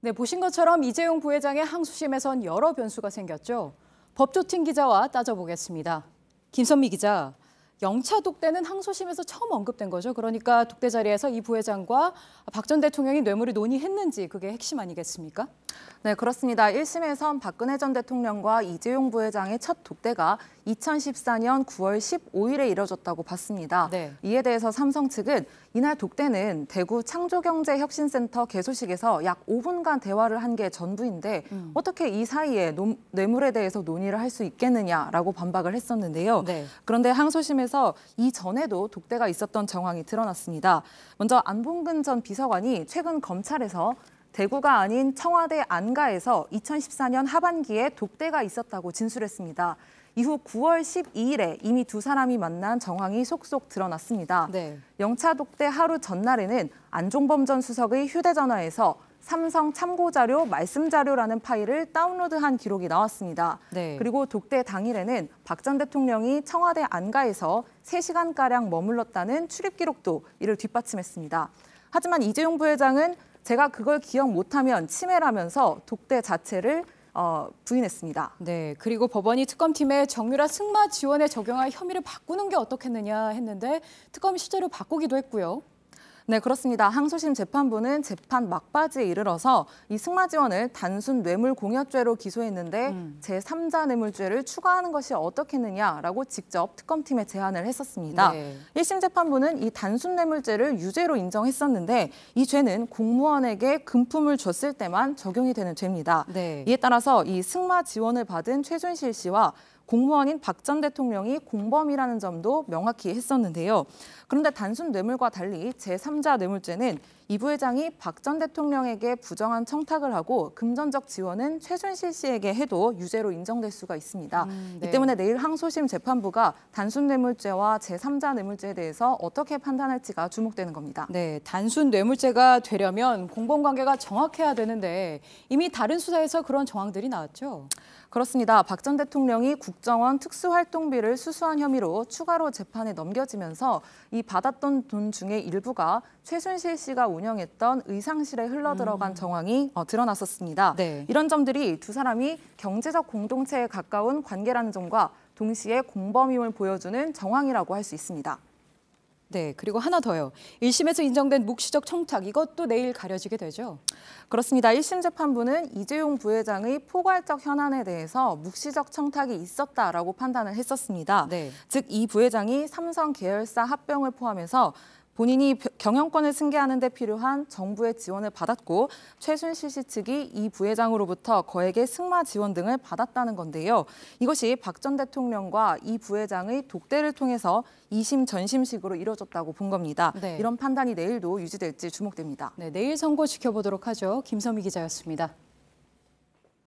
네, 보신 것처럼 이재용 부회장의 항소심에선 여러 변수가 생겼죠. 법조팀 기자와 따져보겠습니다. 김선미 기자, 영차 독대는 항소심에서 처음 언급된 거죠. 그러니까 독대 자리에서 이 부회장과 박 전 대통령이 뇌물을 논의했는지 그게 핵심 아니겠습니까? 네, 그렇습니다. 1심에선 박근혜 전 대통령과 이재용 부회장의 첫 독대가 2014년 9월 15일에 이뤄졌다고 봤습니다. 네. 이에 대해서 삼성 측은 이날 독대는 대구 창조경제혁신센터 개소식에서 약 5분간 대화를 한 게 전부인데 어떻게 이 사이에 뇌물에 대해서 논의를 할 수 있겠느냐라고 반박을 했었는데요. 네. 그런데 항소심에서 이전에도 독대가 있었던 정황이 드러났습니다. 먼저 안봉근 전 비서관이 최근 검찰에서 대구가 아닌 청와대 안가에서 2014년 하반기에 독대가 있었다고 진술했습니다. 이후 9월 12일에 이미 두 사람이 만난 정황이 속속 드러났습니다. 네. 영차 독대 하루 전날에는 안종범 전 수석의 휴대전화에서 삼성 참고자료, 말씀자료라는 파일을 다운로드한 기록이 나왔습니다. 네. 그리고 독대 당일에는 박 전 대통령이 청와대 안가에서 3시간가량 머물렀다는 출입 기록도 이를 뒷받침했습니다. 하지만 이재용 부회장은 제가 그걸 기억 못하면 치매라면서 독대 자체를 부인했습니다. 네, 그리고 법원이 특검팀에 정유라 승마 지원에 적용할 혐의를 바꾸는 게 어떻겠느냐 했는데 특검이 실제로 바꾸기도 했고요. 네, 그렇습니다. 항소심 재판부는 재판 막바지에 이르러서 이 승마 지원을 단순 뇌물 공여죄로 기소했는데 제3자 뇌물죄를 추가하는 것이 어떻겠느냐라고 직접 특검팀에 제안을 했었습니다. 네. 1심 재판부는 이 단순 뇌물죄를 유죄로 인정했었는데 이 죄는 공무원에게 금품을 줬을 때만 적용이 되는 죄입니다. 네. 이에 따라서 이 승마 지원을 받은 최순실 씨와 공무원인 박 전 대통령이 공범이라는 점도 명확히 했었는데요. 그런데 단순 뇌물과 달리 제3자 뇌물죄는 이 부회장이 박 전 대통령에게 부정한 청탁을 하고 금전적 지원은 최순실 씨에게 해도 유죄로 인정될 수가 있습니다. 네. 이 때문에 내일 항소심 재판부가 단순 뇌물죄와 제3자 뇌물죄에 대해서 어떻게 판단할지가 주목되는 겁니다. 네, 단순 뇌물죄가 되려면 공범관계가 정확해야 되는데 이미 다른 수사에서 그런 정황들이 나왔죠. 그렇습니다. 박 전 대통령이 국정원 특수활동비를 수수한 혐의로 추가로 재판에 넘겨지면서 이 받았던 돈 중에 일부가 최순실 씨가 운영했던 의상실에 흘러들어간 정황이 드러났었습니다. 네. 이런 점들이 두 사람이 경제적 공동체에 가까운 관계라는 점과 동시에 공범임을 보여주는 정황이라고 할 수 있습니다. 네, 그리고 하나 더요. 1심에서 인정된 묵시적 청탁, 이것도 내일 가려지게 되죠? 그렇습니다. 1심 재판부는 이재용 부회장의 포괄적 현안에 대해서 묵시적 청탁이 있었다라고 판단을 했었습니다. 네. 즉, 이 부회장이 삼성 계열사 합병을 포함해서 본인이 경영권을 승계하는 데 필요한 정부의 지원을 받았고 최순실 씨 측이 이 부회장으로부터 거액의 승마 지원 등을 받았다는 건데요. 이것이 박 전 대통령과 이 부회장의 독대를 통해서 2심 전심식으로 이뤄졌다고 본 겁니다. 네. 이런 판단이 내일도 유지될지 주목됩니다. 네, 내일 선고 지켜보도록 하죠. 김선미 기자였습니다.